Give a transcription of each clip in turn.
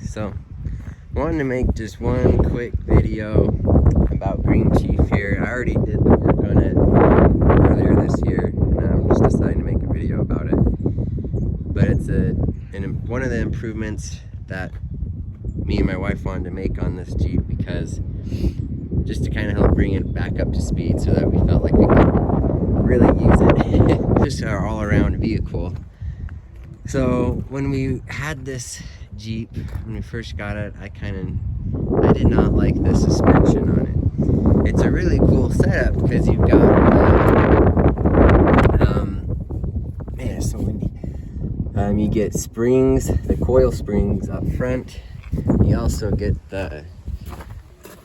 So I wanted to make just one quick video about Green Chief here. I already did the work on it earlier this year, and I'm just deciding to make a video about it. But it's one of the improvements that me and my wife wanted to make on this Jeep, because just to kind of help bring it back up to speed so that we felt like we could really use it. Just our all-around vehicle. So when we had this Jeep, when we first got it, I did not like the suspension on it. It's a really cool setup because you've got man, it's so windy. You get springs, the coil springs up front. You also get the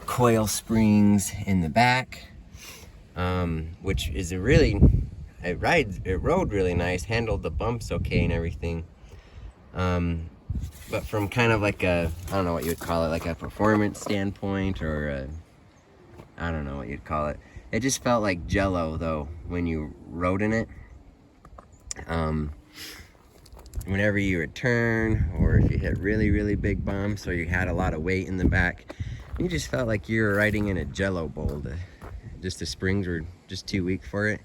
coil springs in the back, which is it rode really nice, handled the bumps okay and everything. But from kind of like I don't know what you would call it, like a performance standpoint, or I don't know what you'd call it. It just felt like jello though when you rode in it. Whenever you would turn, or if you hit really big bumps, or you had a lot of weight in the back, you just felt like you were riding in a jello bowl. Just the springs were just too weak for it.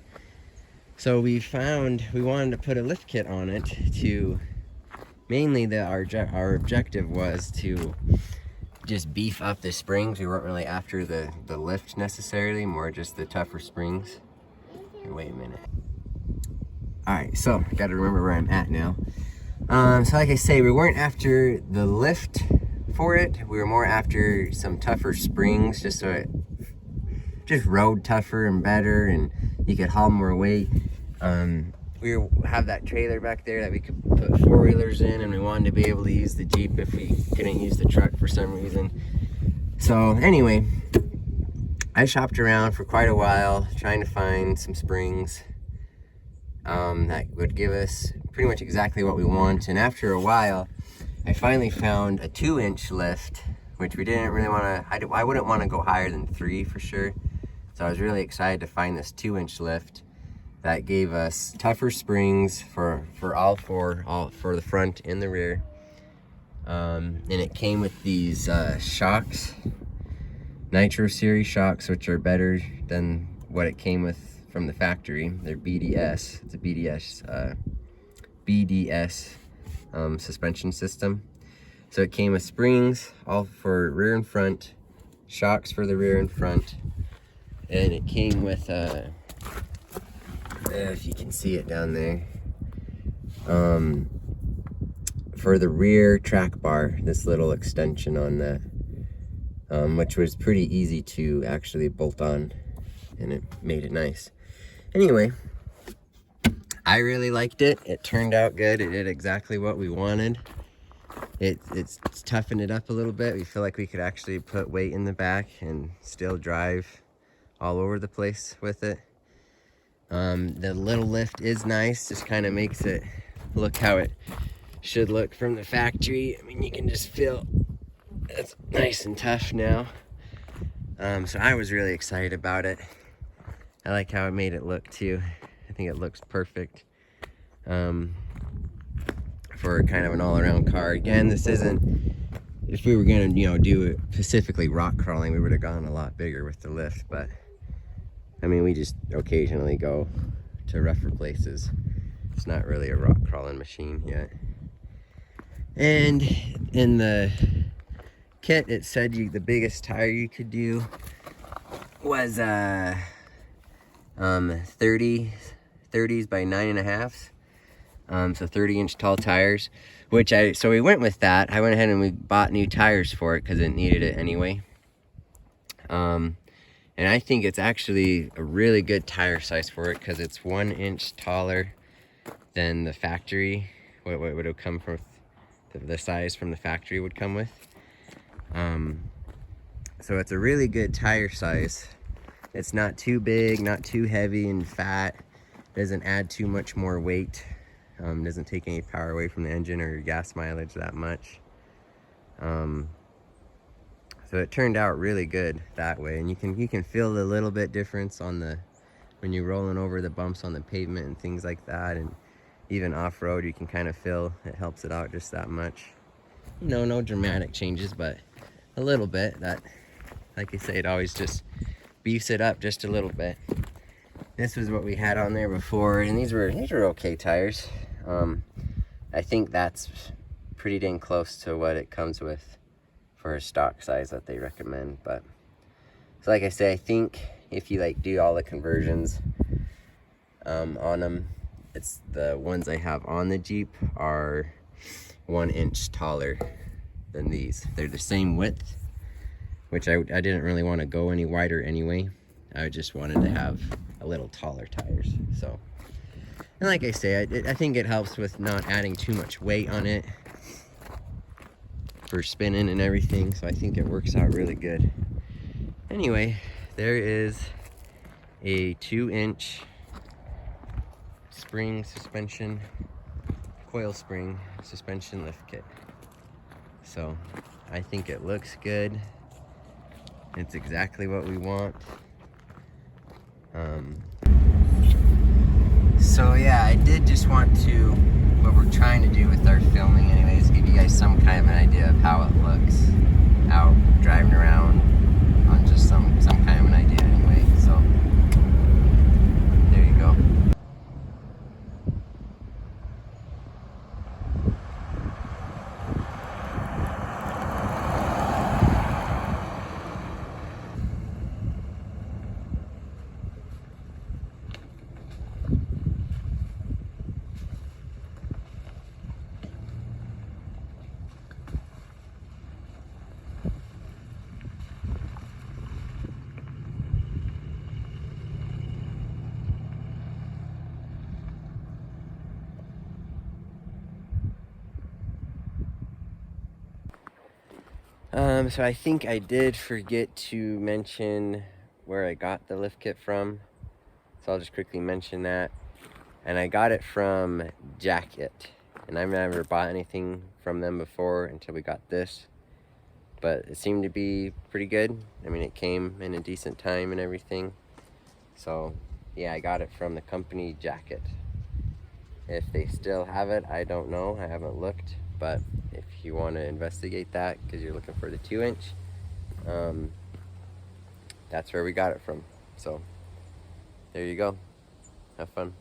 So we wanted to put a lift kit on it to, mainly our objective was to just beef up the springs. We weren't really after the lift necessarily, more just the tougher springs. Here, wait a minute. Alright, so I gotta remember where I'm at now. So like I say, we weren't after the lift for it. We were more after some tougher springs, just so it just rode tougher and better, and you could haul more weight. We have that trailer back there that we could put four-wheelers in, and we wanted to be able to use the Jeep if we couldn't use the truck for some reason. So anyway, I shopped around for quite a while trying to find some springs that would give us pretty much exactly what we want. And after a while, I finally found a 2-inch lift, which we didn't really want to, I wouldn't want to go higher than 3 for sure. So I was really excited to find this 2-inch lift that gave us tougher springs for all four, for the front and the rear. And it came with these shocks, Nitro Series shocks, which are better than what it came with from the factory. They're BDS. It's a BDS suspension system. So it came with springs, all for rear and front, shocks for the rear and front, and it came with if you can see it down there, for the rear track bar, this little extension on that, which was pretty easy to actually bolt on, and it made it nice. Anyway, I really liked it. It turned out good. It did exactly what we wanted. It's toughened it up a little bit. We feel like we could actually put weight in the back and still drive all over the place with it. The little lift is nice, just kind of makes it look how it should look from the factory. I mean, you can just feel it's nice and tough now. So I was really excited about it. I like how it made it look too. I think it looks perfect for kind of an all-around car. Again, this isn't, if we were gonna, do it specifically rock crawling, we would have gone a lot bigger with the lift, but I mean, we just occasionally go to rougher places. It's not really a rock crawling machine yet. And in the kit, it said the biggest tire you could do was 30s by 9.5s. So 30-inch tall tires, so we went with that. I went ahead and we bought new tires for it because it needed it anyway. And I think it's actually a really good tire size for it, because it's 1 inch taller than the factory, what would have come from the size from the factory would come with. So it's a really good tire size. It's not too big, not too heavy and fat, doesn't add too much more weight, doesn't take any power away from the engine or your gas mileage that much. So it turned out really good that way, and you can feel the little bit difference when you're rolling over the bumps on the pavement and things like that, and even off-road you can kind of feel it helps it out just that much. You know, no dramatic changes, but a little bit. That, like I say, it always just beefs it up just a little bit. This was what we had on there before, and these were okay tires. I think that's pretty dang close to what it comes with for a stock size that they recommend. But so like I say, I think if you like do all the conversions on them, it's the ones I have on the Jeep are 1 inch taller than these. They're the same width, which I didn't really want to go any wider anyway. I just wanted to have a little taller tires. So, and like I say, I think it helps with not adding too much weight on it for spinning and everything. So I think it works out really good. Anyway, there is a 2 inch spring suspension, coil spring suspension lift kit. So I think it looks good. It's exactly what we want. So yeah, I did just want to, what we're trying to do with our filming anyways, give you guys some kind of an idea of how it looks out driving around on just some kind of an idea anyway. So there you go. So I think I did forget to mention where I got the lift kit from. So I'll just quickly mention that. And I got it from Jacket. And I've never bought anything from them before until we got this. But it seemed to be pretty good. I mean, it came in a decent time and everything. So yeah, I got it from the company Jacket. If they still have it, I don't know. I haven't looked. But if you want to investigate that because you're looking for the 2 inch, that's where we got it from. So there you go. Have fun.